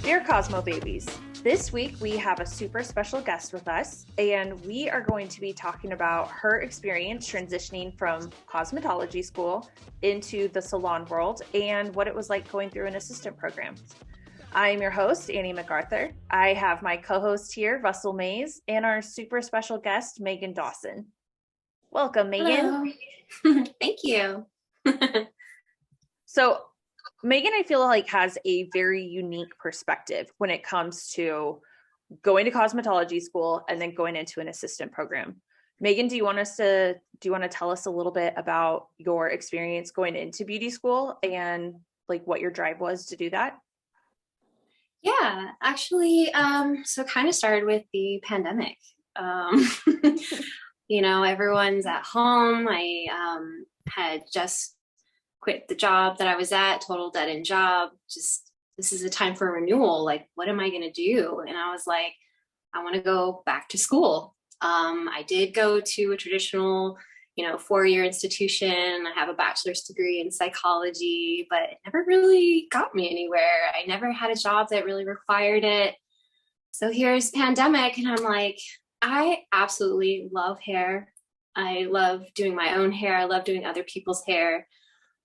Dear Cosmo Babies, this week we have a super special guest with us, and we are going to be talking about her experience transitioning from cosmetology school into the salon world and what it was like going through an assistant program. I'm your host, Annie MacArthur. I have my co-host here, Russell Mays, and our super special guest, Megan Dawson. Welcome, Megan. Hello. Thank you. So Megan, I feel like, has a very unique perspective when it comes to going to cosmetology school and then going into an assistant program. Megan, do you want to tell us a little bit about your experience going into beauty school and like what your drive was to do that? Yeah, actually, so it kind of started with the pandemic. Everyone's at home. I had just quit the job that I was at, total dead end job. Just, this is a time for renewal. Like, what am I going to do? And I was like, I want to go back to school. I did go to a traditional, 4-year institution. I have a bachelor's degree in psychology, but it never really got me anywhere. I never had a job that really required it. So here's pandemic, and I'm like, I absolutely love hair. I love doing my own hair. I love doing other people's hair.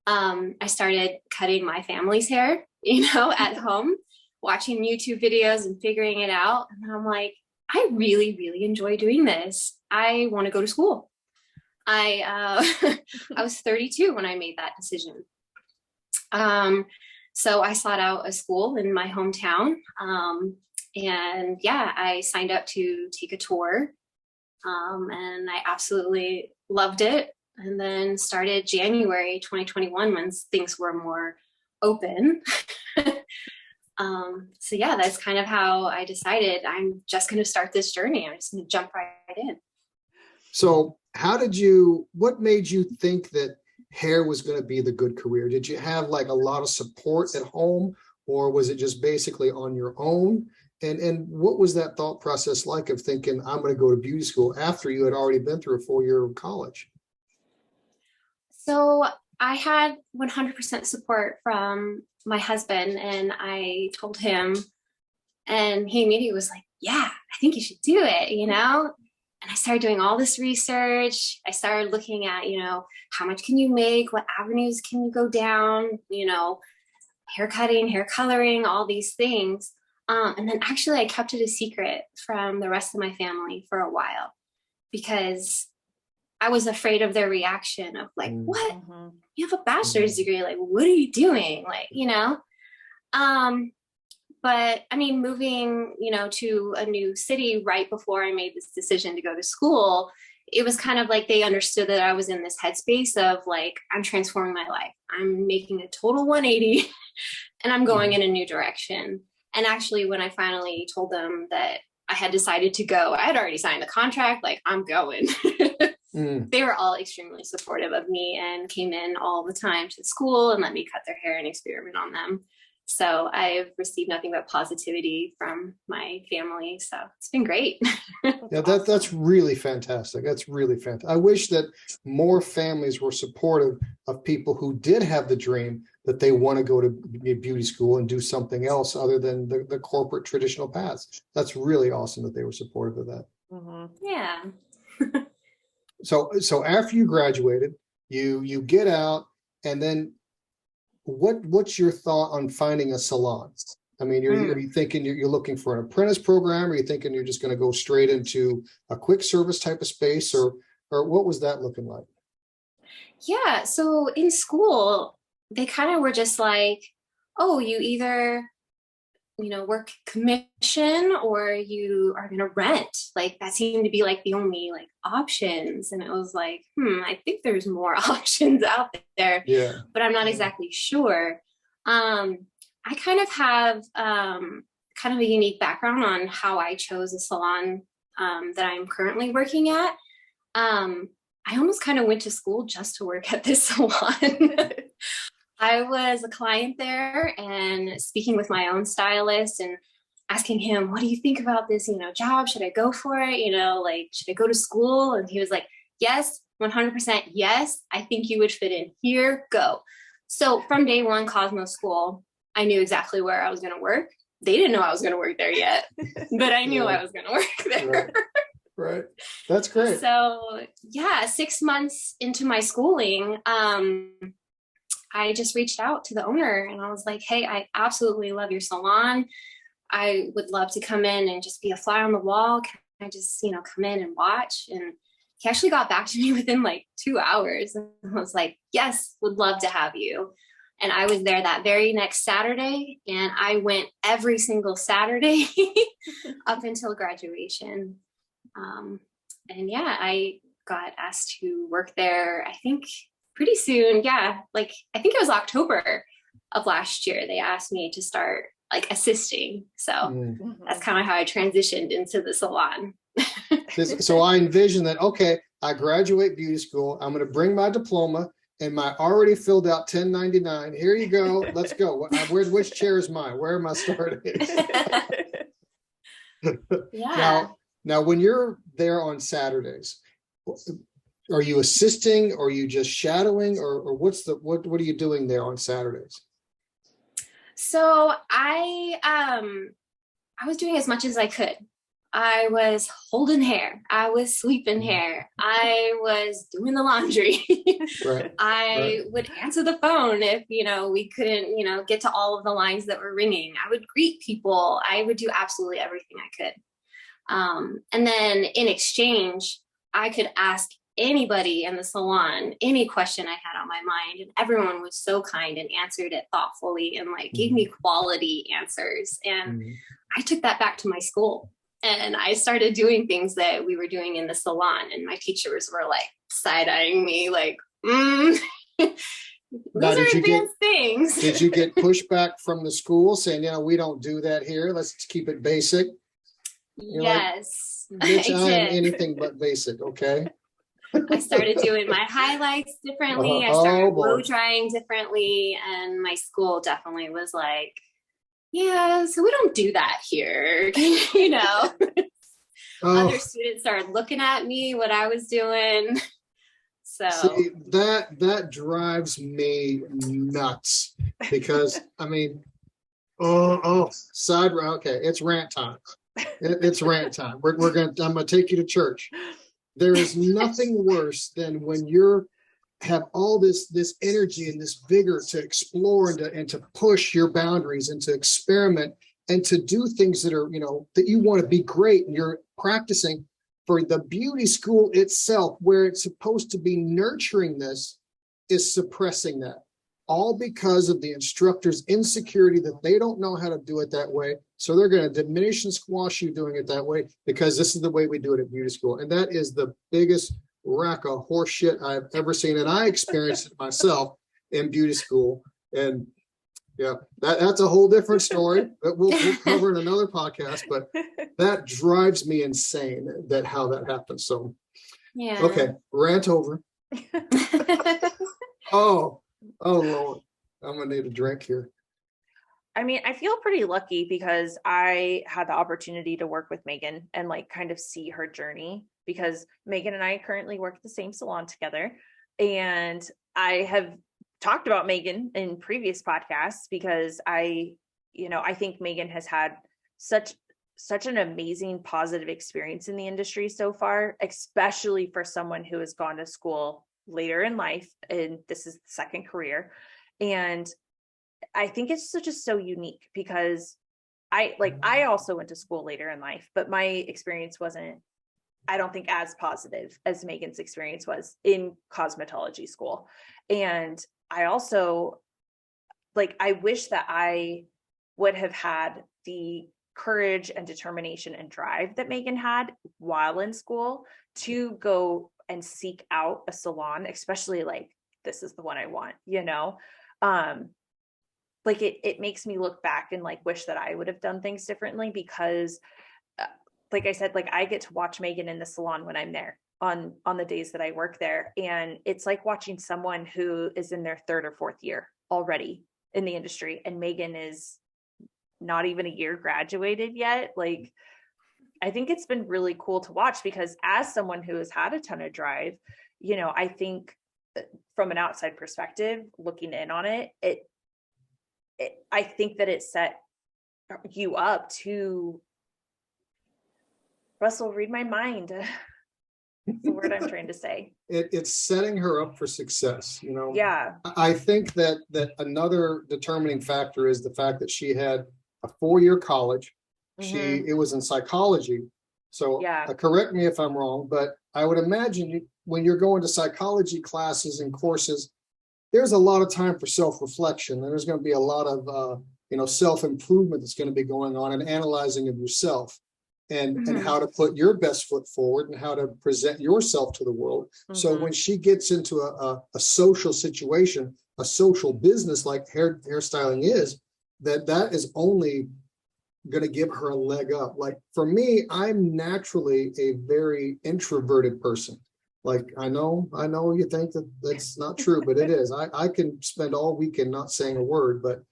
I started cutting my family's hair, at home, watching YouTube videos and figuring it out. And I'm like, I really, really enjoy doing this. I want to go to school. I was 32 when I made that decision. So I sought out a school in my hometown. I signed up to take a tour. And I absolutely loved it. And then started January 2021 when things were more open. That's kind of how I decided I'm just going to start this journey. I'm just going to jump right in. So what made you think that hair was going to be the good career? Did you have like a lot of support at home, or was it just basically on your own? And what was that thought process like of thinking, I'm going to go to beauty school after you had already been through a 4-year of college? So I had 100% support from my husband, and I told him, and he immediately was like, yeah, I think you should do it, And I started doing all this research. I started looking at, how much can you make? What avenues can you go down? Hair cutting, hair coloring, all these things. And then actually I kept it a secret from the rest of my family for a while because I was afraid of their reaction of like, what? Mm-hmm. You have a bachelor's degree. Like, what are you doing? But I mean, moving, to a new city right before I made this decision to go to school, it was kind of like they understood that I was in this headspace of like, I'm transforming my life. I'm making a total 180 and I'm going in a new direction. And actually, when I finally told them that I had decided to go, I had already signed the contract, like, I'm going. They were all extremely supportive of me and came in all the time to school and let me cut their hair and experiment on them. So I've received nothing but positivity from my family. So it's been great. Yeah, that's really fantastic. That's really fantastic. I wish that more families were supportive of people who did have the dream that they want to go to beauty school and do something else other than the corporate traditional paths. That's really awesome that they were supportive of that. Mm-hmm. Yeah. So after you graduated, you get out, and then what's your thought on finding a salon? I mean, are you thinking you're looking for an apprentice program? Are you thinking you're just going to go straight into a quick service type of space, or what was that looking like? Yeah. So in school, they kind of were just like, oh, you either, work commission or you are going to rent. Like that seemed to be like the only like options. And it was like, I think there's more options out there, but I'm not exactly sure. I kind of have kind of a unique background on how I chose a salon that I'm currently working at. I almost kind of went to school just to work at this salon. I was a client there and speaking with my own stylist and asking him, what do you think about this, job? Should I go for it? Should I go to school? And he was like, yes, 100%. Yes. I think you would fit in here. Go. So from day one, Cosmo School, I knew exactly where I was going to work. they didn't know I was going to work there yet, but I knew I was going to work there. Right. That's great. So yeah, 6 months into my schooling, I just reached out to the owner and I was like, hey, I absolutely love your salon. I would love to come in and just be a fly on the wall. Can I just, come in and watch? And he actually got back to me within like 2 hours. And I was like, yes, would love to have you. And I was there that very next Saturday, and I went every single Saturday up until graduation. And yeah, I got asked to work there, I think pretty soon. Yeah. Like, I think it was October of last year. They asked me to start like assisting. So that's kind of how I transitioned into the salon. So I envision that, okay, I graduate beauty school. I'm going to bring my diploma and my already filled out 1099. Here you go. Let's go. Which chair is mine? Where am I starting? Yeah. Now, when you're there on Saturdays, are you assisting, or are you just shadowing, or what are you doing there on Saturdays? So I was doing as much as I could. I was holding hair. I was sweeping hair. I was doing the laundry. Right. I would answer the phone if, we couldn't, get to all of the lines that were ringing. I would greet people. I would do absolutely everything I could. And then in exchange, I could ask anybody in the salon any question I had on my mind, and everyone was so kind and answered it thoughtfully and like gave me quality answers. And I took that back to my school, and I started doing things that we were doing in the salon, and my teachers were like side-eyeing me like, those are advanced things. Did you get pushback from the school saying, we don't do that here, let's keep it basic? Yes, like, I am anything but basic. Okay. I started doing my highlights differently. I started blow drying differently. And my school definitely was like, yeah, so we don't do that here. Other students started looking at me, what I was doing. So see, that drives me nuts, because okay, it's rant time. It's rant time. I'm gonna take you to church. There is nothing worse than when have all this energy and this vigor to explore and to push your boundaries and to experiment and to do things that are, that you want to be great, and you're practicing for the beauty school itself, where it's supposed to be nurturing this, is suppressing that. All because of the instructor's insecurity that they don't know how to do it that way. So they're going to diminish and squash you doing it that way, because this is the way we do it at beauty school. And that is the biggest rack of horse shit I've ever seen. And I experienced it myself in beauty school. And yeah, that's a whole different story that we'll cover in another podcast, but that drives me insane how that happens. So, yeah. Okay, rant over. Oh Lord, I'm gonna need a drink here. I feel pretty lucky because I had the opportunity to work with Megan and like kind of see her journey, because Megan and I currently work at the same salon together. And I have talked about Megan in previous podcasts because I think Megan has had such an amazing positive experience in the industry so far, especially for someone who has gone to school later in life, and this is the second career. And I think it's just so unique, because I also went to school later in life, but my experience wasn't, I don't think, as positive as Megan's experience was in cosmetology school. And I also I wish that I would have had the courage and determination and drive that Megan had while in school to go and seek out a salon, especially this is the one I want, it makes me look back and wish that I would have done things differently, because like I said, I get to watch Megan in the salon when I'm there on the days that I work there. And it's like watching someone who is in their third or fourth year already in the industry. And Megan is not even a year graduated yet. I think it's been really cool to watch, because as someone who has had a ton of drive, I think from an outside perspective, looking in on it, I think that it set you up to, Russell, read my mind. That's the word I'm trying to say. It's setting her up for success, you know. Yeah. I think that another determining factor is the fact that she had a 4-year college. It was in psychology. So Yeah. Correct me if I'm wrong, but I would imagine when you're going to psychology classes and courses, there's a lot of time for self-reflection, and there's going to be a lot of self-improvement that's going to be going on, and analyzing of yourself, and how to put your best foot forward and how to present yourself to the world. So when she gets into a social situation, a social business like hairstyling is, that is only going to give her a leg up. Like for me, I'm naturally a very introverted person. Like I know you think that that's not true, but it is. I can spend all weekend not saying a word, but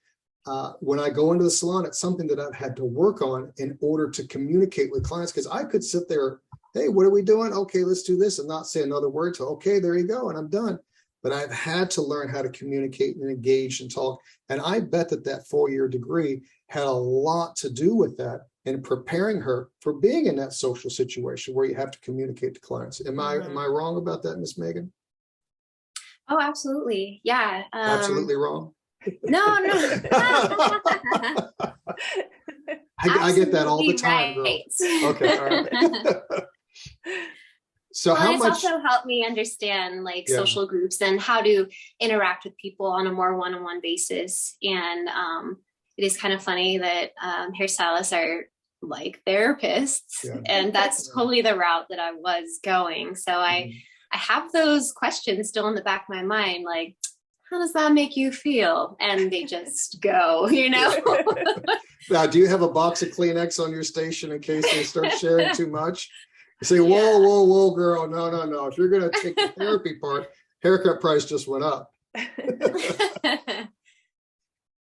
when I go into the salon, it's something that I've had to work on in order to communicate with clients, because I could sit there, hey, what are we doing? Okay, let's do this, and not say another word. So, okay, there you go, and I'm done. But I've had to learn how to communicate and engage and talk. And I bet that 4-year degree had a lot to do with that in preparing her for being in that social situation where you have to communicate to clients. Am I wrong about that, Miss Megan? Oh, absolutely. Yeah. Absolutely wrong. No. I get that all the time. Right. Okay, all right. So it's also helped me understand social groups and how to interact with people on a more one-on-one basis. And it is kind of funny that hairstylists are like therapists, and that's totally the route that I was going. So I have those questions still in the back of my mind, like, how does that make you feel? And they just go, Now, do you have a box of Kleenex on your station in case they start sharing too much? You say, whoa, girl. No. If you're going to take the therapy part, haircut price just went up.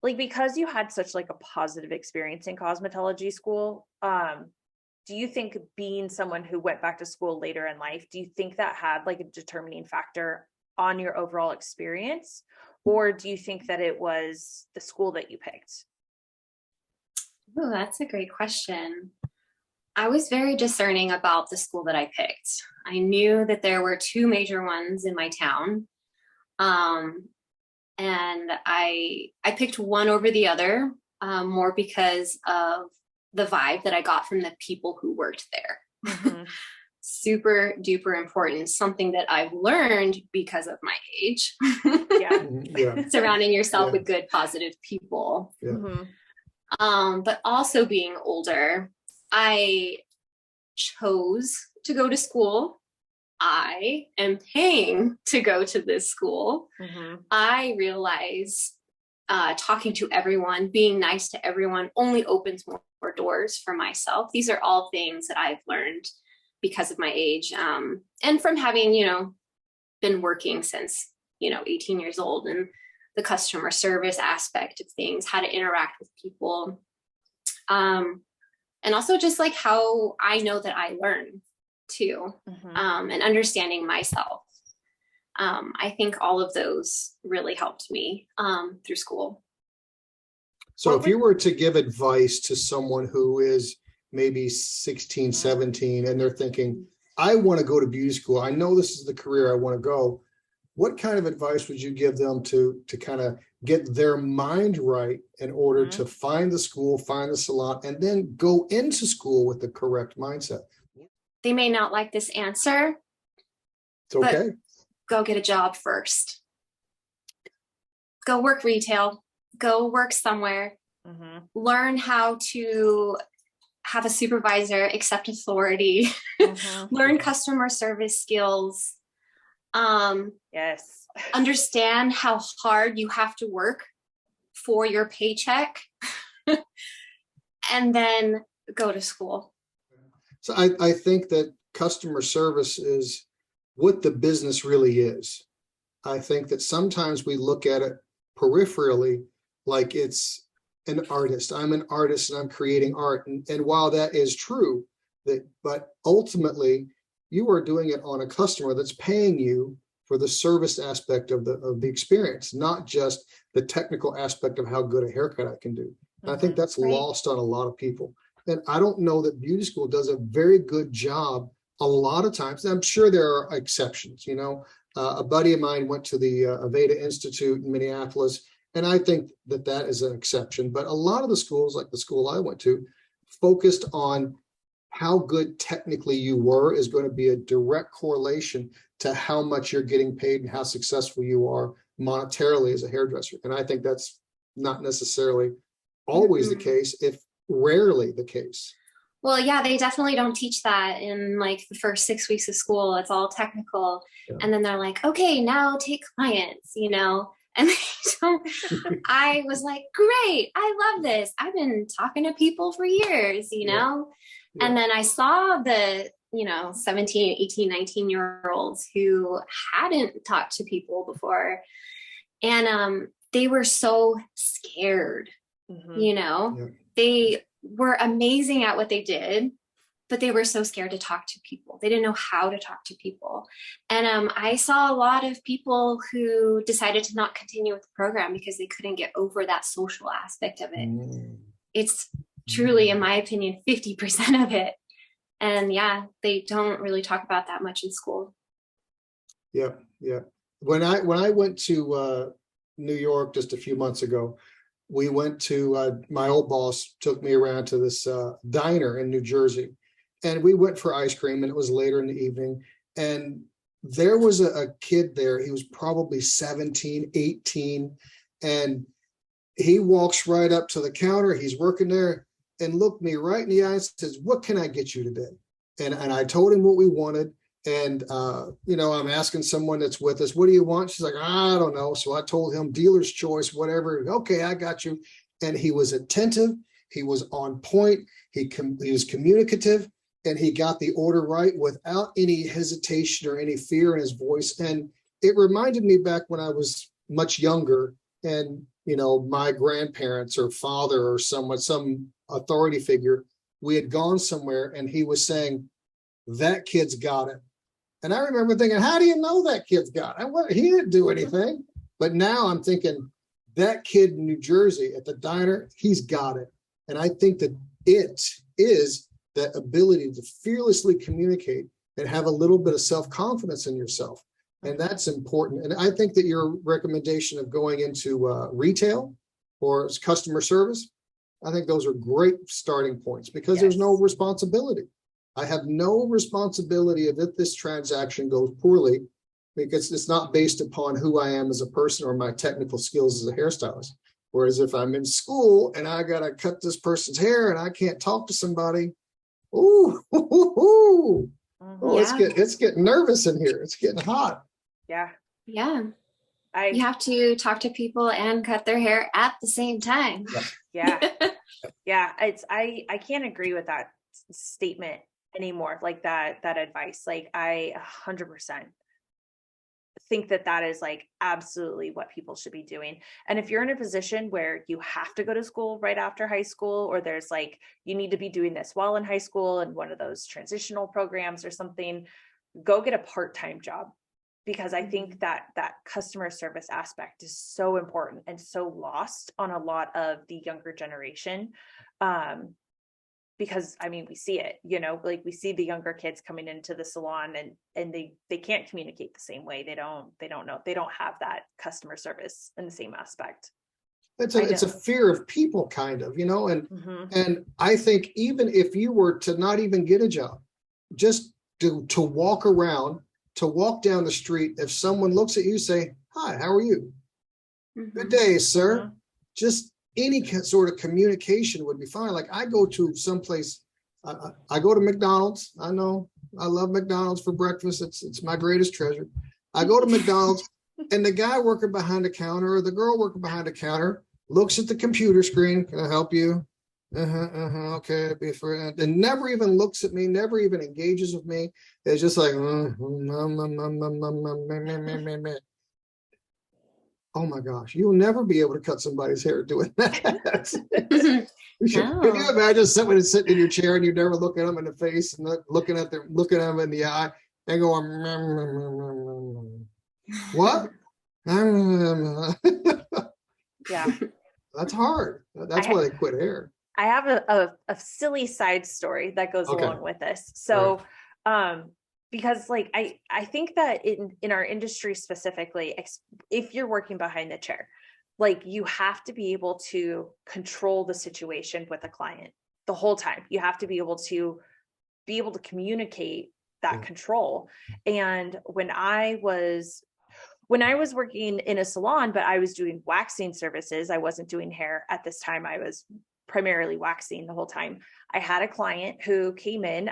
Because you had such a positive experience in cosmetology school, do you think being someone who went back to school later in life, do you think that had a determining factor on your overall experience? Or do you think that it was the school that you picked? Oh, that's a great question. I was very discerning about the school that I picked. I knew that there were 2 major ones in my town. And I picked one over the other, more because of the vibe that I got from the people who worked there. Super duper important, something that I've learned because of my age. Surrounding yourself with good, positive people. But also being older, I chose to go to school. I am paying to go to this school. I realize talking to everyone, being nice to everyone only opens more doors for myself. These are all things that I've learned because of my age, and from having, been working since, 18 years old, and the customer service aspect of things, how to interact with people. And also just how I know that I learn too, and understanding myself. I think all of those really helped me through school. So if you were to give advice to someone who is maybe 16, 17, and they're thinking, I want to go to beauty school, I know this is the career I want to go, what kind of advice would you give them to kind of get their mind right in order to find the school, find the salon, and then go into school with the correct mindset? They may not like this answer. It's okay. Go get a job first. Go work retail. Go work somewhere. Learn how to have a supervisor, accept authority, learn customer service skills. Understand how hard you have to work for your paycheck, and then go to school. So I think that customer service is what the business really is. I think that sometimes we look at it peripherally, like it's an artist. I'm an artist and I'm creating art. And while that is true, but ultimately you are doing it on a customer that's paying you for the service aspect of the experience, not just the technical aspect of how good a haircut I can do. And I think that's Right. lost on a lot of people. And I don't know that beauty school does a very good job a lot of times. I'm sure there are exceptions. A buddy of mine went to the Aveda Institute in Minneapolis, and I think that that is an exception. But a lot of the schools, like the school I went to, focused on how good technically you were is going to be a direct correlation to how much you're getting paid and how successful you are monetarily as a hairdresser. And I think that's not necessarily always the case, if rarely the case. Well, yeah, they definitely don't teach that in like the first 6 weeks of school. It's all technical. Yeah. And then they're like, okay, now take clients, And so I was like, great, I love this. I've been talking to people for years, Yeah. And then I saw the, 17, 18, 19-year-olds who hadn't talked to people before. And they were so scared, Yeah. They were amazing at what they did, but they were so scared to talk to people. They didn't know how to talk to people. And I saw a lot of people who decided to not continue with the program because they couldn't get over that social aspect of it. It's truly, in my opinion, 50% of it. And yeah, they don't really talk about that much in school. Yeah. When I went to New York just a few months ago, we went to my old boss took me around to this diner in New Jersey, and we went for ice cream, and it was later in the evening, and there was a kid there. He was probably 17, 18, and he walks right up to the counter. He's working there and looked me right in the eye and says, "What can I get you today?" And I told him what we wanted. And, I'm asking someone that's with us, "What do you want?" She's like, "I don't know." So I told him dealer's choice, whatever. "Okay, I got you." And he was attentive. He was on point. He was communicative, and he got the order right without any hesitation or any fear in his voice. And it reminded me back when I was much younger, and, my grandparents or father or some authority figure, we had gone somewhere and he was saying, "That kid's got it." And I remember thinking, how do you know that kid's got it? He didn't do anything. But now I'm thinking, that kid in New Jersey at the diner, he's got it. And I think that it is that ability to fearlessly communicate and have a little bit of self-confidence in yourself. And that's important. And I think that your recommendation of going into retail or customer service, I think those are great starting points, because there's no responsibility. I have no responsibility if this transaction goes poorly, because it's not based upon who I am as a person or my technical skills as a hairstylist. Whereas if I'm in school and I got to cut this person's hair and I can't talk to somebody, it's getting nervous in here. It's getting hot. Yeah. You have to talk to people and cut their hair at the same time. Yeah. I can't agree with that statement anymore. Like that advice. Like I 100% think that is like absolutely what people should be doing. And if you're in a position where you have to go to school right after high school, or there's like, you need to be doing this while in high school and one of those transitional programs or something, go get a part-time job. Because I think that customer service aspect is so important and so lost on a lot of the younger generation. Because we see it, like we see the younger kids coming into the salon and they can't communicate the same way. They don't know. They don't have that customer service in the same aspect. It's a fear of people, kind of, and I think even if you were to not even get a job, just to walk around, to walk down the street, if someone looks at you, say, "Hi, how are you?" "Good day, sir." Just any sort of communication would be fine. Like I go to someplace, I go to McDonald's. I know I love McDonald's for breakfast. It's my greatest treasure. I go to McDonald's and the guy working behind the counter or the girl working behind the counter looks at the computer screen. "Can I help you?" Okay, be for it. And never even looks at me, never even engages with me. It's just like, oh my gosh, you'll never be able to cut somebody's hair doing that. Can you imagine someone sitting in your chair and you never look at them in the face and looking at them in the eye and going, "What?" Yeah. That's hard. That's I, why they quit hair. I have a silly side story that goes Okay. along with this. All right. So, because like I think that in our industry specifically, if you're working behind the chair, like you have to be able to control the situation with a client the whole time. You have to be able to communicate that Yeah. control. And when I was working in a salon, but I was doing waxing services, I wasn't doing hair at this time. I was primarily waxing the whole time. I had a client who came in,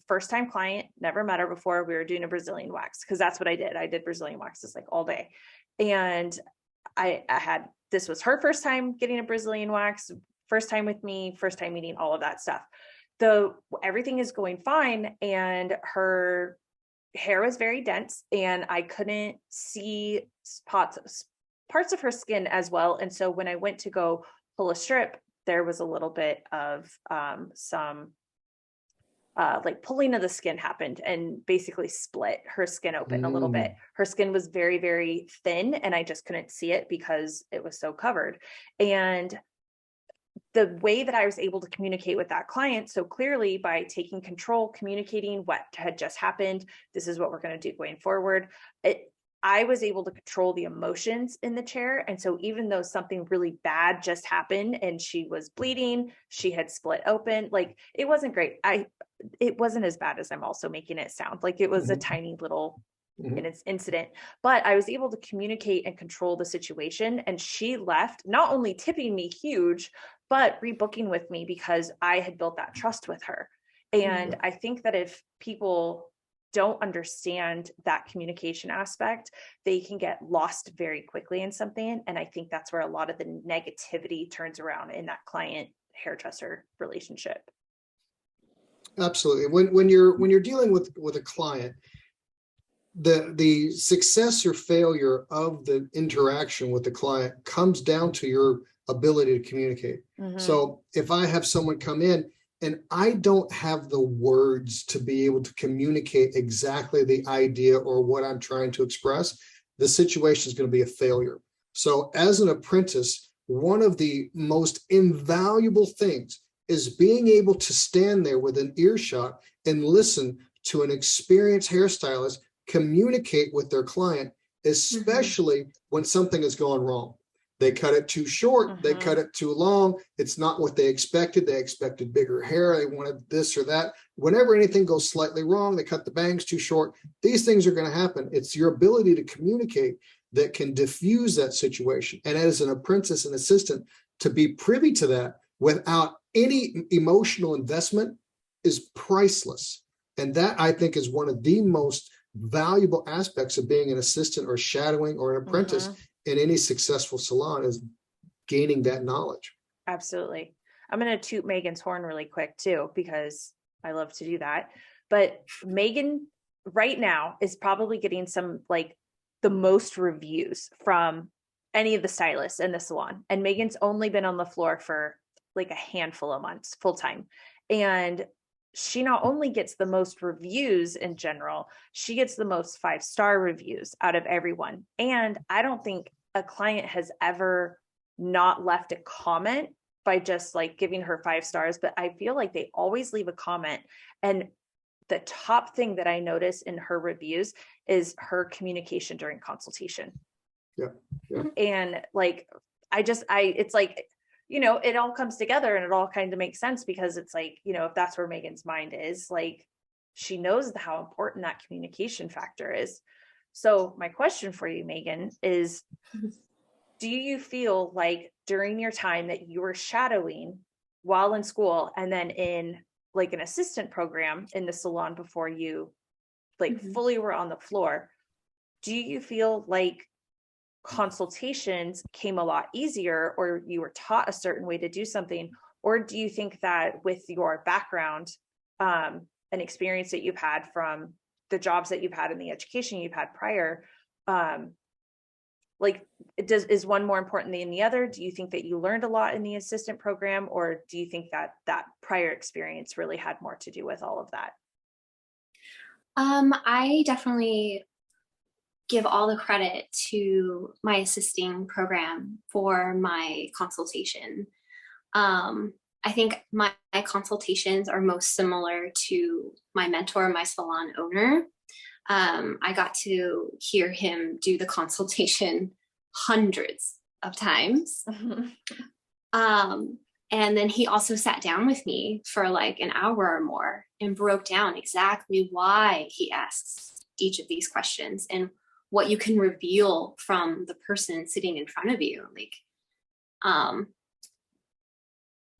first time client, never met her before. We were doing a Brazilian wax because that's what I did. I did Brazilian waxes like all day. And this was her first time getting a Brazilian wax, first time with me, first time meeting, all of that stuff. Everything is going fine. And her hair was very dense and I couldn't see parts of her skin as well. And so when I went to go pull a strip, there was a little bit of some like pulling of the skin happened and basically split her skin open a little bit. Her skin was very, very thin and I just couldn't see it because it was so covered. And the way that I was able to communicate with that client so clearly by taking control, communicating what had just happened, this is what we're going to do going forward. I was able to control the emotions in the chair. And so even though something really bad just happened and she was bleeding, she had split open, like it wasn't great. It wasn't as bad as I'm also making it sound. Like it was a tiny little incident, but I was able to communicate and control the situation. And she left not only tipping me huge, but rebooking with me because I had built that trust with her. And I think that if people don't understand that communication aspect, they can get lost very quickly in something. And I think that's where a lot of the negativity turns around in that client hairdresser relationship. Absolutely. When you're dealing with a client, the success or failure of the interaction with the client comes down to your ability to communicate. So if I have someone come in and I don't have the words to be able to communicate exactly the idea or what I'm trying to express, the situation is going to be a failure. So as an apprentice, one of the most invaluable things is being able to stand there with an earshot and listen to an experienced hairstylist communicate with their client, especially when something has gone wrong. They cut it too short, they cut it too long, it's not what they expected. They expected bigger hair, they wanted this or that. Whenever anything goes slightly wrong, they cut the bangs too short. These things are going to happen. It's your ability to communicate that can diffuse that situation. And as an apprentice and assistant, to be privy to that without any emotional investment is priceless. And that, I think, is one of the most valuable aspects of being an assistant or shadowing or an apprentice in any successful salon, is gaining that knowledge. Absolutely. I'm going to toot Megan's horn really quick too, because I love to do that. But Megan right now is probably getting some, like, the most reviews from any of the stylists in the salon. And Megan's only been on the floor for like a handful of months full time. And she not only gets the most reviews in general, she gets the most 5-star reviews out of everyone. And I don't think a client has ever not left a comment by just like giving her 5 stars, but I feel like they always leave a comment. And the top thing that I notice in her reviews is her communication during consultation. Yeah. And like, it's like, it all comes together and it all kind of makes sense, because it's like, if that's where Megan's mind is, like, she knows how important that communication factor is. So my question for you, Megan, is, do you feel like during your time that you were shadowing while in school and then in like an assistant program in the salon before you like fully were on the floor, do you feel like consultations came a lot easier, or you were taught a certain way to do something? Or do you think that with your background and experience that you've had from the jobs that you've had and the education you've had prior, like, is one more important than the other? Do you think that you learned a lot in the assistant program, or do you think that that prior experience really had more to do with all of that? I definitely give all the credit to my assisting program for my consultation. I think my consultations are most similar to my mentor, my salon owner. I got to hear him do the consultation hundreds of times. And then he also sat down with me for like an hour or more and broke down exactly why he asks each of these questions and what you can reveal from the person sitting in front of you. Like,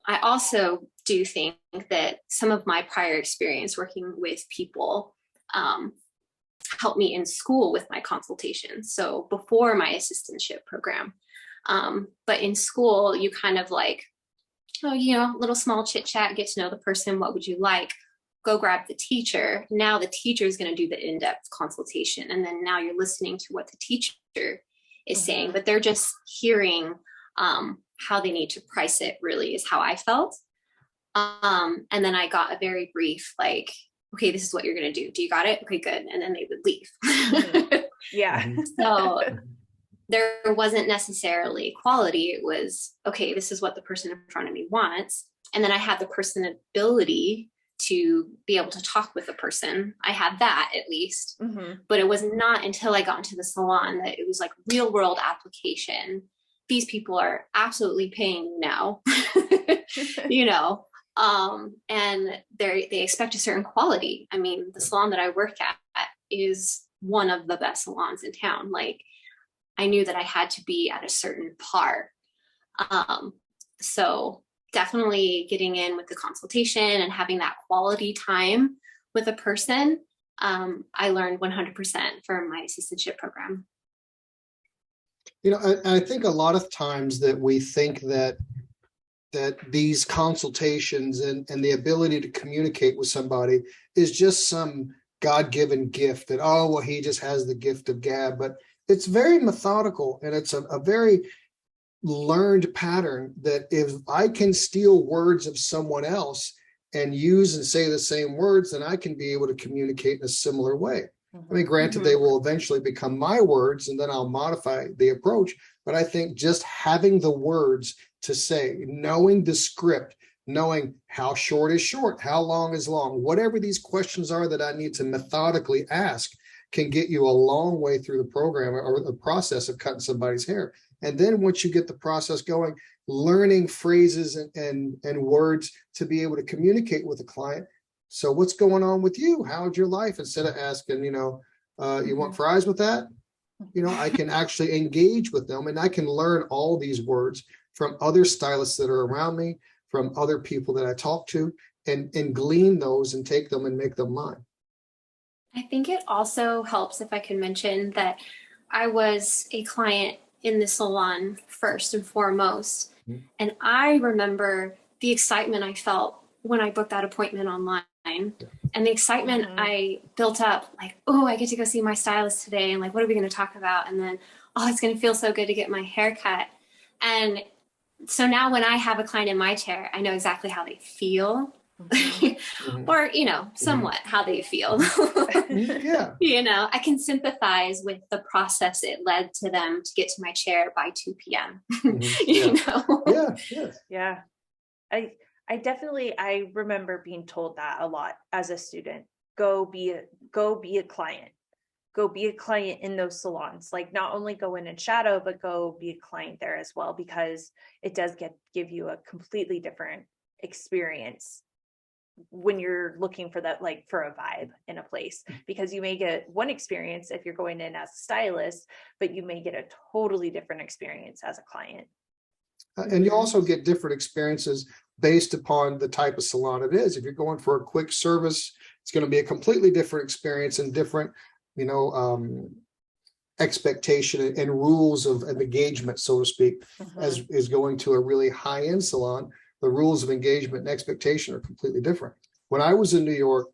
I also do think that some of my prior experience working with people helped me in school with my consultations. So before my assistantship program, but in school, you kind of like, little small chit chat, get to know the person. What would you like? Go grab the teacher. Now the teacher is going to do the in-depth consultation. And then now you're listening to what the teacher is saying, but they're just hearing how they need to price it, really is how I felt. And then I got a very brief, like, okay, this is what you're going to do. Do you got it? Okay, good. And then they would leave. Yeah. So there wasn't necessarily quality. It was, okay, this is what the person in front of me wants. And then I had the personability to be able to talk with the person. I had that at least, but it was not until I got into the salon that it was like real world application. These people are absolutely paying now, and they expect a certain quality. I mean, the salon that I work at is one of the best salons in town. Like, I knew that I had to be at a certain par. So definitely getting in with the consultation and having that quality time with a person, I learned 100% from my assistantship program. I think a lot of times that we think that these consultations and the ability to communicate with somebody is just some God-given gift that, oh, well, he just has the gift of gab. But it's very methodical, and it's a very learned pattern that if I can steal words of someone else and use and say the same words, then I can be able to communicate in a similar way. I mean, granted, they will eventually become my words, and then I'll modify the approach. But I think just having the words to say, knowing the script, knowing how short is short, how long is long, whatever these questions are that I need to methodically ask, can get you a long way through the program or the process of cutting somebody's hair. And then once you get the process going, learning phrases and words to be able to communicate with a client. So what's going on with you? How's your life? Instead of asking, you want fries with that? I can actually engage with them, and I can learn all these words from other stylists that are around me, from other people that I talk to, and glean those and take them and make them mine. I think it also helps if I can mention that I was a client in the salon first and foremost. And I remember the excitement I felt when I booked that appointment online, and the excitement I built up, like, oh, I get to go see my stylist today. And like, what are we going to talk about? And then, oh, it's going to feel so good to get my hair cut. And so now when I have a client in my chair, I know exactly how they feel. Or, somewhat how they feel. I can sympathize with the process it led to them to get to my chair by 2 p.m. Yeah. I remember being told that a lot as a student. Go be a client. Go be a client in those salons. Like, not only go in and shadow, but go be a client there as well, because it does give you a completely different experience when you're looking for that, like for a vibe in a place, because you may get one experience if you're going in as a stylist, but you may get a totally different experience as a client. And you also get different experiences based upon the type of salon it is. If you're going for a quick service, it's going to be a completely different experience and different, expectation and rules of engagement, so to speak, as is going to a really high-end salon. The rules of engagement and expectation are completely different. When I was in New York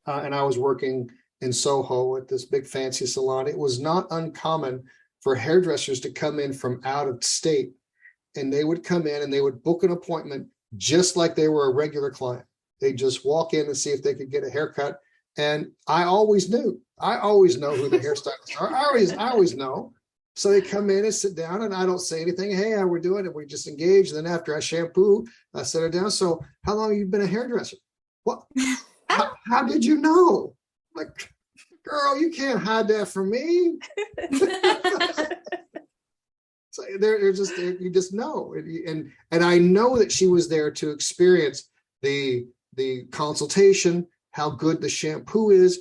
and I was working in Soho at this big fancy salon, it was not uncommon for hairdressers to come in from out of state, and they would come in and they would book an appointment just like they were a regular client. They'd just walk in and see if they could get a haircut And I always know who the hairstylists are. I always know. So they come in and sit down, and I don't say anything. Hey, how we're doing? And we just engage. And then after I shampoo, I set her down. So how long have you been a hairdresser? What? How did you know? Like, girl, you can't hide that from me. So you just know. And I know that she was there to experience the consultation, how good the shampoo is,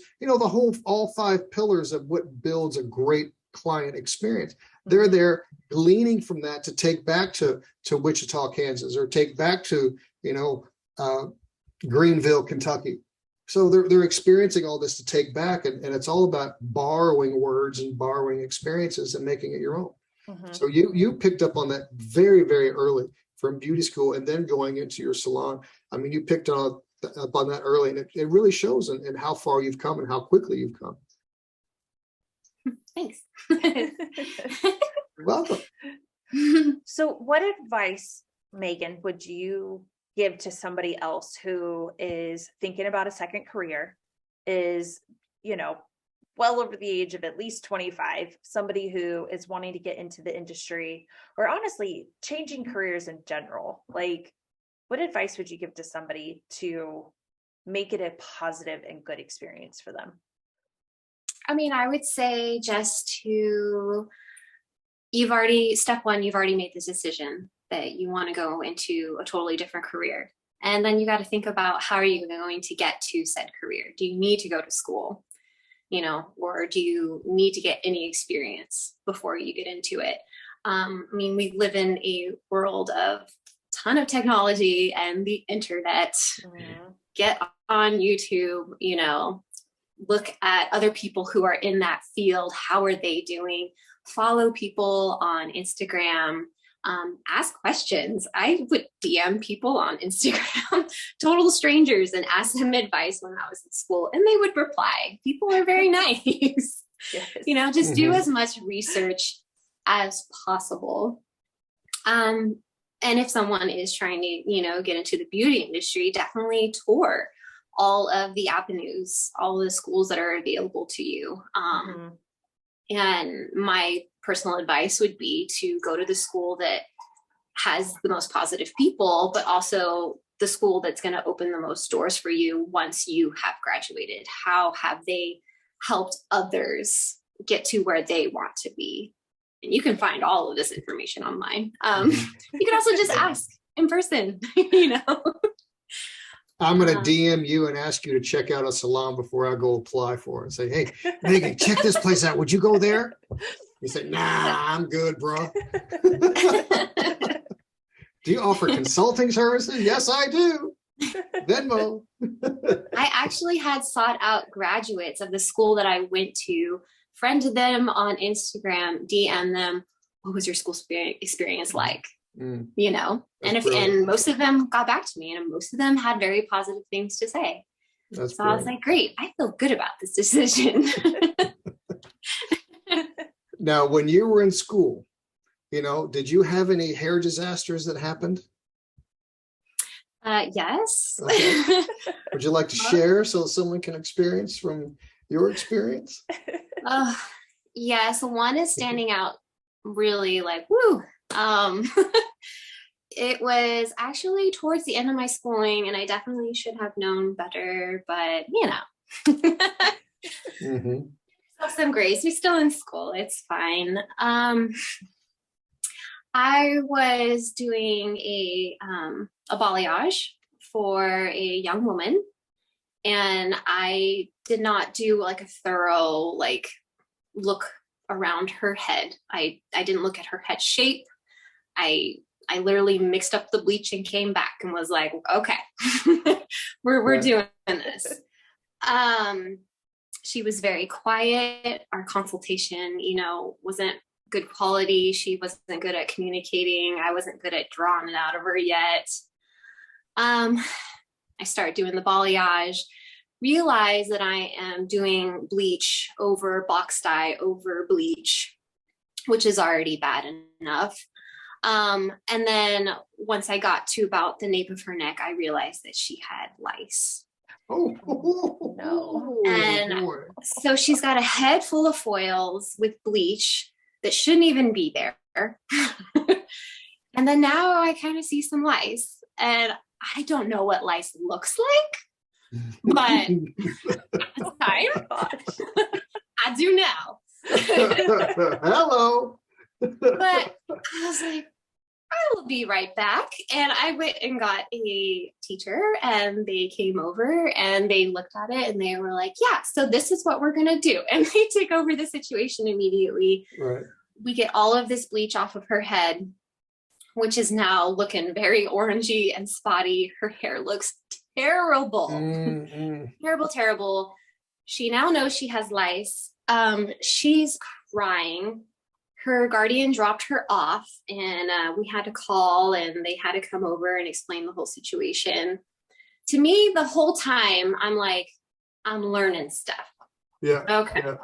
all 5 pillars of what builds a great client experience. They're there gleaning from that to take back to Wichita, Kansas, or take back to, Greenville, Kentucky. So they're experiencing all this to take back. And it's all about borrowing words and borrowing experiences and making it your own. Mm-hmm. So you picked up on that very, very early from beauty school and then going into your salon. I mean, you picked up on that early, and it really shows in how far you've come and how quickly you've come. Thanks. You're welcome. So what advice, Megan, would you give to somebody else who is thinking about a second career, is, well over the age of at least 25, somebody who is wanting to get into the industry, or honestly changing careers in general? Like, what advice would you give to somebody to make it a positive and good experience for them? I mean, I would say step one, you've already made this decision that you want to go into a totally different career. And then you got to think about, how are you going to get to said career? Do you need to go to school, or do you need to get any experience before you get into it? I mean, we live in a world of ton of technology and the internet. Mm-hmm. Get on YouTube, look at other people who are in that field. How are they doing? Follow people on Instagram. Ask questions. I would DM people on Instagram, total strangers, and ask them advice when I was in school, and they would reply. People are very nice. Yes. Just do as much research as possible. And if someone is trying to, get into the beauty industry, definitely tour all of the avenues, all the schools that are available to you. And my personal advice would be to go to the school that has the most positive people, but also the school that's going to open the most doors for you once you have graduated. How have they helped others get to where they want to be? And you can find all of this information online. You can also just ask in person, I'm going to DM you and ask you to check out a salon before I go apply for it. Say, hey, Megan, check this place out. Would you go there? You say, nah, I'm good, bro. Do you offer consulting services? Yes, I do. Venmo. I actually had sought out graduates of the school that I went to, friended them on Instagram, DM them, what was your school experience like? And most of them got back to me, and most of them had very positive things to say. So great. I was like, great, I feel good about this decision. Now, when you were in school, did you have any hair disasters that happened? Yes. Okay. Would you like to share so someone can experience from your experience? Yeah, so one is standing out really like, woo. It was actually towards the end of my schooling, and I definitely should have known better, but Have some grace. We're still in school. It's fine. I was doing a balayage for a young woman, and I did not do like a thorough look around her head. I didn't look at her head shape. I literally mixed up the bleach and came back and was like, okay, we're doing this. She was very quiet. Our consultation, wasn't good quality. She wasn't good at communicating. I wasn't good at drawing it out of her yet. I started doing the balayage, realized that I am doing bleach over box dye over bleach, which is already bad enough. And then once I got to about the nape of her neck, I realized that she had lice. Oh, No. And boy. so she's got a head full of foils with bleach that shouldn't even be there. And then now I kind of see some lice, and I don't know what lice looks like, but it's time. I do now. Hello. But I was like, I will be right back. And I went and got a teacher, and they came over and they looked at it and they were like, yeah, so this is what we're going to do. And they took over the situation immediately. Right. We get all of this bleach off of her head, which is now looking very orangey and spotty. Her hair looks terrible. Terrible, terrible. She now knows she has lice. She's crying. Her guardian dropped her off, and we had to call, and they had to come over and explain the whole situation. To me, the whole time, I'm like, I'm learning stuff. Yeah. Okay.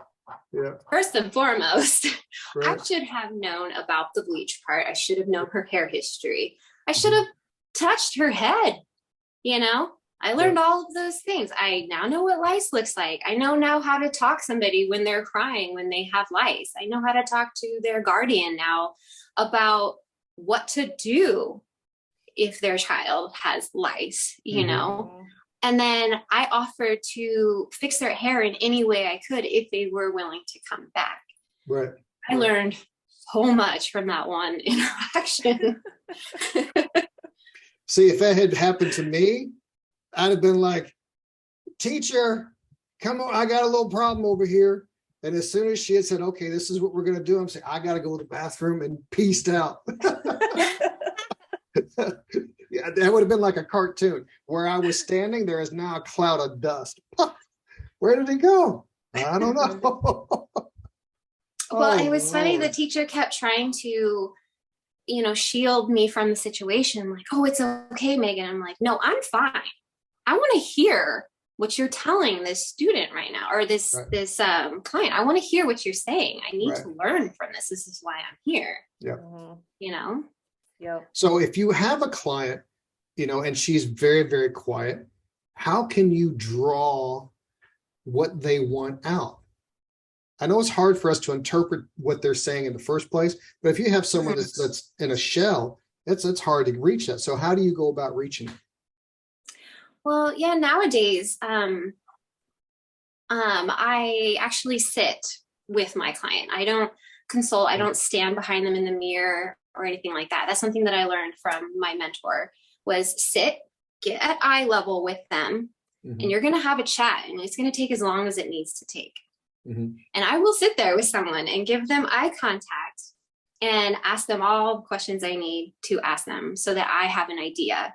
Yeah. First and foremost, Right. I should have known about the bleach part. I should have known her hair history. I should have touched her head. I learned all of those things. I now know what lice looks like. I know now how to talk to somebody when they're crying, when they have lice. I know how to talk to their guardian now about what to do if their child has lice, you know? And then I offered to fix their hair in any way I could if they were willing to come back. Right. I learned so much from that one interaction. See, if that had happened to me, I'd have been like, teacher, come on, I got a little problem over here. And as soon as she had said, okay, this is what we're going to do, I'm saying, I got to go to the bathroom, and peaced out. Yeah, that would have been like a cartoon. Where I was standing, there is now a cloud of dust. Where did it go? I don't know. Well, it was funny. The teacher kept trying to, shield me from the situation. Like, oh, it's okay, Megan. I'm like, no, I'm fine. I want to hear what you're telling this student right now, or this client. I want to hear what you're saying. I need to learn from this. This is why I'm here. Yeah. Yep. So if you have a client, and she's very, very quiet, how can you draw what they want out? I know it's hard for us to interpret what they're saying in the first place, but if you have someone that's in a shell, it's hard to reach that. So how do you go about reaching it? Well, yeah, nowadays, I actually sit with my client. I don't consult. I don't stand behind them in the mirror or anything like that. That's something that I learned from my mentor, was sit, get at eye level with them, and you're going to have a chat, and it's going to take as long as it needs to take. And I will sit there with someone and give them eye contact and ask them all the questions I need to ask them so that I have an idea.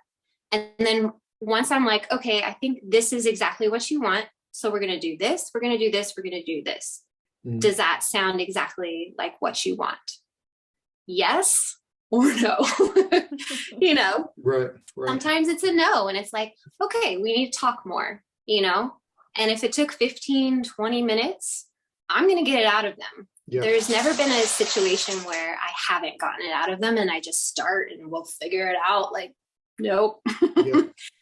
And then once I'm like, okay, I think this is exactly what you want. So we're going to do this. We're going to do this. We're going to do this. Does that sound exactly like what you want? Yes or no? Right. Sometimes it's a no. And it's like, okay, we need to talk more, and if it took 15, 20 minutes, I'm going to get it out of them. Yeah. There's never been a situation where I haven't gotten it out of them and I just start and we'll figure it out. Like, nope.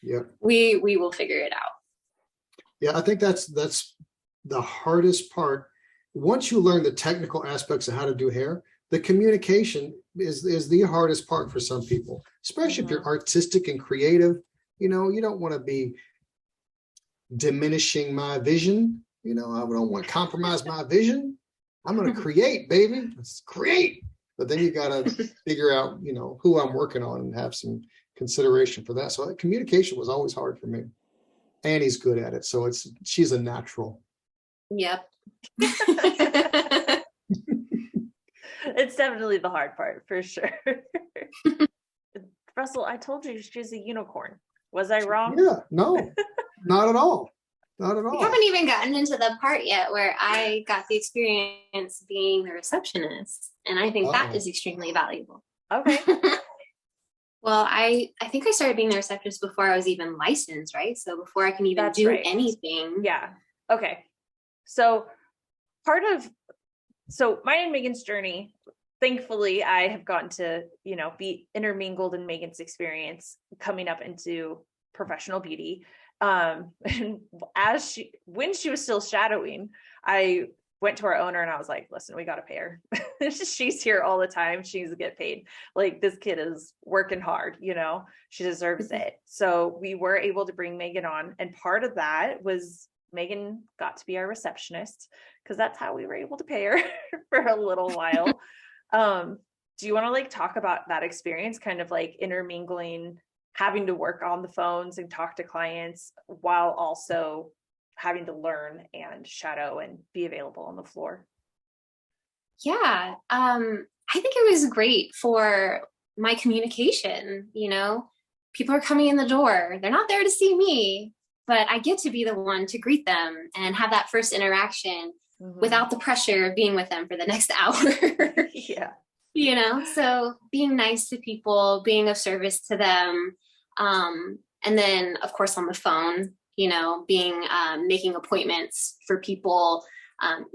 Yeah. We will figure it out. Yeah, I think that's the hardest part. Once you learn the technical aspects of how to do hair, the communication is the hardest part for some people, especially if you're artistic and creative. You don't want to be diminishing my vision. I don't want to compromise my vision. I'm going to create, baby. Let's create. But then you got to figure out, who I'm working on and have some consideration for that. So that communication was always hard for me. Annie's good at it. So she's a natural. Yep. It's definitely the hard part for sure. Russell, I told you she's a unicorn. Was I wrong? Yeah, no, not at all. Not at all. We haven't even gotten into the part yet where I got the experience being the receptionist. And I think that is extremely valuable. Okay. Well, I think I started being the receptionist before I was even licensed, right? So before I can even do anything. Yeah. Okay. So mine and Megan's journey, thankfully, I have gotten to, be intermingled in Megan's experience coming up into professional beauty. And when she was still shadowing, I went to our owner and I was like, listen, we got to pay her. She's here all the time. She needs to get paid. Like, this kid is working hard, she deserves it. So we were able to bring Megan on. And part of that was Megan got to be our receptionist, because that's how we were able to pay her for a little while. Do you want to like talk about that experience, kind of like intermingling, having to work on the phones and talk to clients while also having to learn and shadow and be available on the floor? Yeah. I think it was great for my communication. People are coming in the door. They're not there to see me, but I get to be the one to greet them and have that first interaction without the pressure of being with them for the next hour. Yeah. So being nice to people, being of service to them. And then of course on the phone, being, making appointments for people,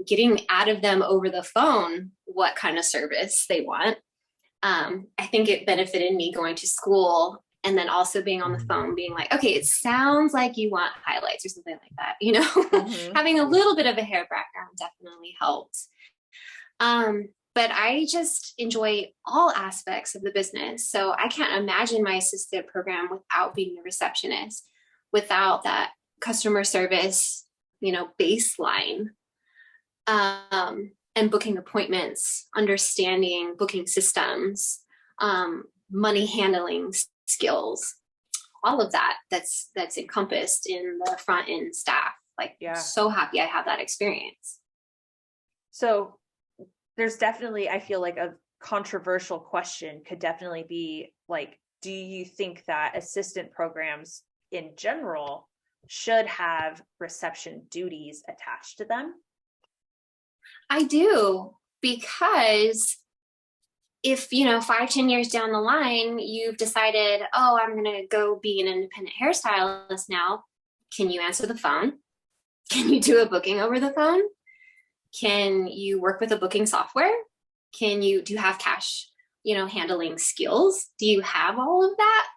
getting out of them over the phone what kind of service they want. I think it benefited me going to school and then also being on the phone, being like, okay, it sounds like you want highlights or something like that, having a little bit of a hair background definitely helped. But I just enjoy all aspects of the business. So I can't imagine my assistant program without being a receptionist, without that customer service, baseline, and booking appointments, understanding booking systems, money handling skills, all of that's encompassed in the front end staff. Like, so happy I have that experience. So there's definitely, I feel like a controversial question could definitely be like, do you think that assistant programs in general should have reception duties attached to them? I do, because if, 5-10 years down the line, you've decided, oh, I'm going to go be an independent hairstylist now. Can you answer the phone? Can you do a booking over the phone? Can you work with a booking software? Do you have cash, handling skills? Do you have all of that?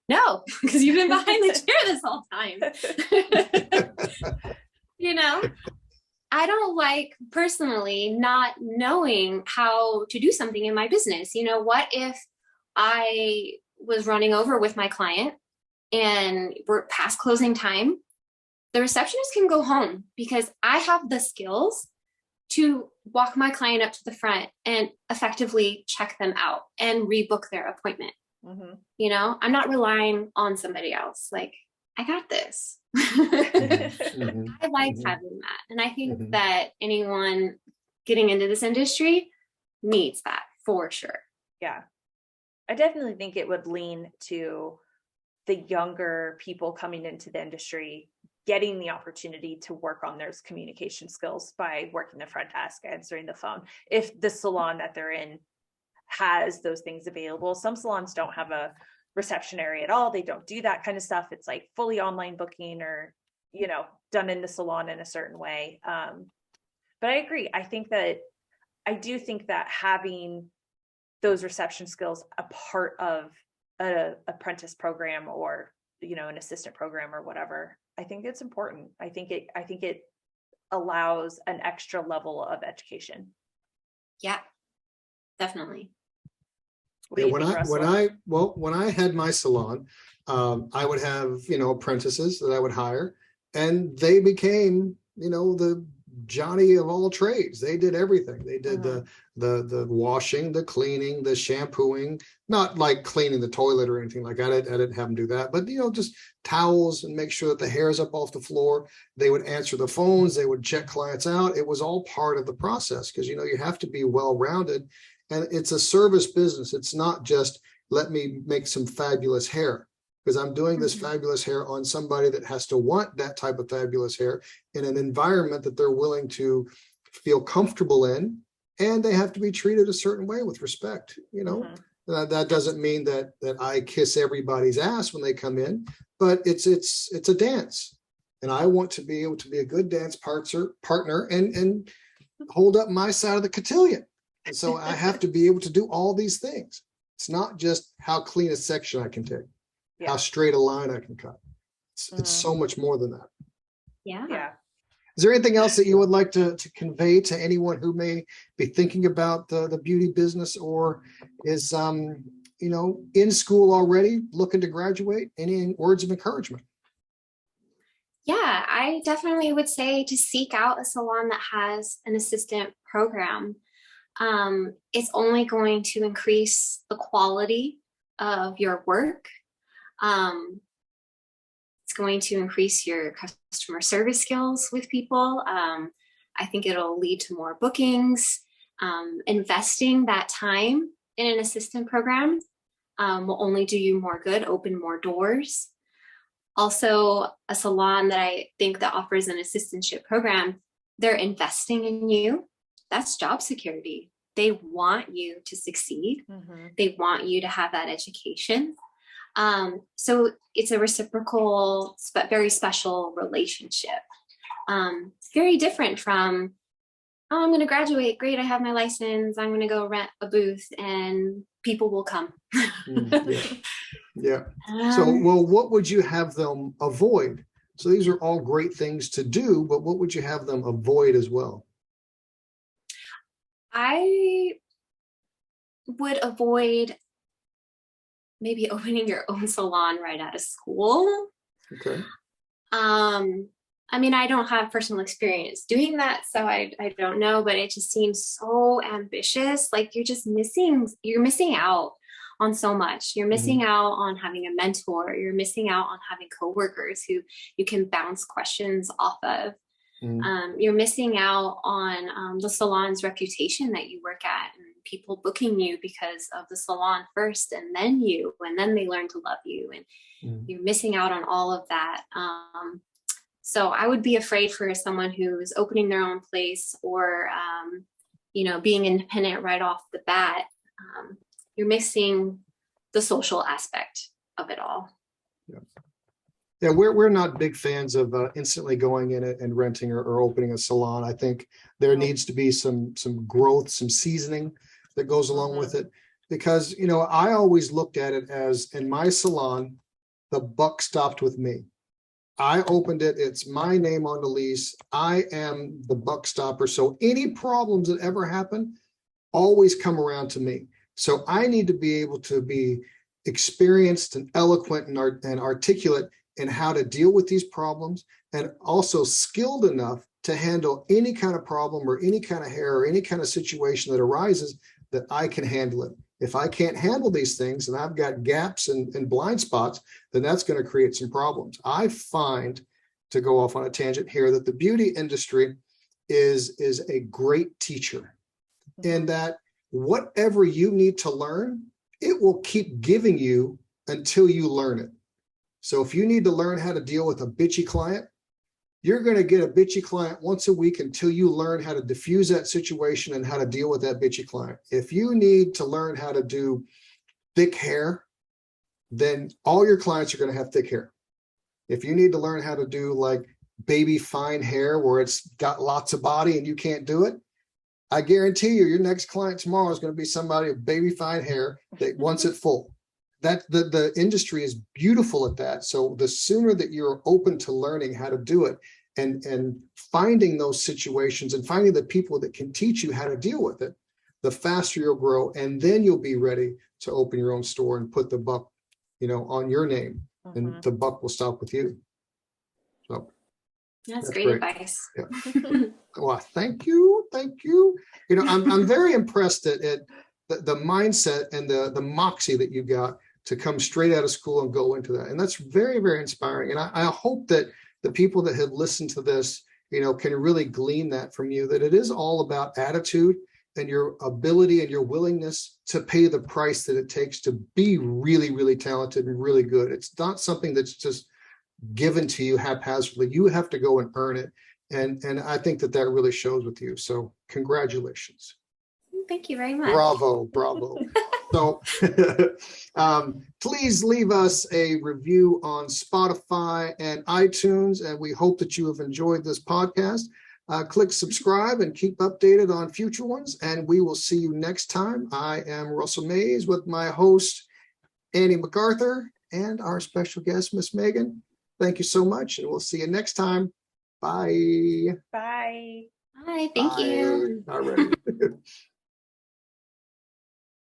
No, because you've been behind the chair this whole time. I don't like personally not knowing how to do something in my business. What if I was running over with my client and we're past closing time? The receptionist can go home because I have the skills to walk my client up to the front and effectively check them out and rebook their appointment. I'm not relying on somebody else. Like, I got this. I like having that. And I think that anyone getting into this industry needs that for sure. Yeah. I definitely think it would lean to the younger people coming into the industry getting the opportunity to work on their communication skills by working the front desk, answering the phone. If the salon that they're in has those things available, some salons don't have a reception area at all. They don't do that kind of stuff. It's like fully online booking or, done in the salon in a certain way. But I agree. I do think that having those reception skills a part of an apprentice program or, an assistant program or whatever, I think it's important. I think it allows an extra level of education. Yeah, definitely. Yeah, when I had my salon, I would have, apprentices that I would hire, and they became, the Johnny of all trades. They did everything. They did the washing, the cleaning, the shampooing, not like cleaning the toilet or anything like that. I didn't have them do that, but just towels and make sure that the hair is up off the floor. They would answer the phones. They would check clients out. It was all part of the process because, you have to be well-rounded, and it's a service business. It's not just let me make some fabulous hair, because I'm doing this fabulous hair on somebody that has to want that type of fabulous hair in an environment that they're willing to feel comfortable in, and they have to be treated a certain way with respect. That doesn't mean that I kiss everybody's ass when they come in, but it's a dance, and I want to be able to be a good dance partner and hold up my side of the cotillion. And so I have to be able to do all these things. It's not just how clean a section I can take, how straight a line I can cut. It's so much more than that. Yeah. Yeah. Is there anything else that you would like to convey to anyone who may be thinking about the beauty business, or is in school already looking to graduate? Any words of encouragement? Yeah, I definitely would say to seek out a salon that has an assistant program. It's only going to increase the quality of your work. It's going to increase your customer service skills with people. I think it'll lead to more bookings. Investing that time in an assistant program will only do you more good, open more doors. Also, a salon that I think that offers an assistantship program, they're investing in you. That's job security. They want you to succeed. Mm-hmm. They want you to have that education. So it's a reciprocal, but very special relationship. It's very different from, oh, I'm going to graduate. Great. I have my license. I'm going to go rent a booth and people will come. Yeah. So, well, what would you have them avoid? So these are all great things to do, but what would you have them avoid as well? I would avoid maybe opening your own salon right out of school. Okay. I mean, I don't have personal experience doing that, so I don't know, but it just seems so ambitious. Like you're missing out on so much. You're missing out on having a mentor. You're missing out on having coworkers who you can bounce questions off of. You're missing out on the salon's reputation that you work at, and people booking you because of the salon first, and then they learn to love you, and you're missing out on all of that. So I would be afraid for someone who's opening their own place or, being independent right off the bat. You're missing the social aspect of it all. Yeah, we're not big fans of instantly going in and renting or opening a salon. I think there needs to be some growth, some seasoning that goes along with it. Because, I always looked at it as, in my salon, the buck stopped with me. I opened it. It's my name on the lease. I am the buck stopper. So any problems that ever happen always come around to me. So I need to be able to be experienced and eloquent and articulate in how to deal with these problems, and also skilled enough to handle any kind of problem or any kind of hair or any kind of situation that arises, that I can handle it. If I can't handle these things and I've got gaps and blind spots, then that's going to create some problems. I find, to go off on a tangent here, that the beauty industry is a great teacher, in that whatever you need to learn, it will keep giving you until you learn it. So if you need to learn how to deal with a bitchy client, you're going to get a bitchy client once a week until you learn how to diffuse that situation and how to deal with that bitchy client. If you need to learn how to do thick hair, then all your clients are going to have thick hair. If you need to learn how to do like baby fine hair where it's got lots of body and you can't do it, I guarantee you your next client tomorrow is going to be somebody with baby fine hair that wants it full. That the industry is beautiful at that. So the sooner that you're open to learning how to do it and finding those situations and finding the people that can teach you how to deal with it, the faster you'll grow. And then you'll be ready to open your own store and put the buck, on your name, and the buck will stop with you. So that's great advice. Yeah. Well, thank you. I'm very impressed at the mindset and the moxie that you got to come straight out of school and go into that. And that's very, very inspiring. And I hope that the people that have listened to this, can really glean that from you, that it is all about attitude and your ability and your willingness to pay the price that it takes to be really, really talented and really good. It's not something that's just given to you haphazardly. You have to go and earn it. And I think that really shows with you. So congratulations. Thank you very much. Bravo. So please leave us a review on Spotify and iTunes, and we hope that you have enjoyed this podcast. Click subscribe and keep updated on future ones, and we will see you next time. I am Russell Mays with my host, Annie MacArthur, and our special guest, Miss Megan. thank you so much, and we'll see you next time. Bye. Bye. Hi, thank you. All right.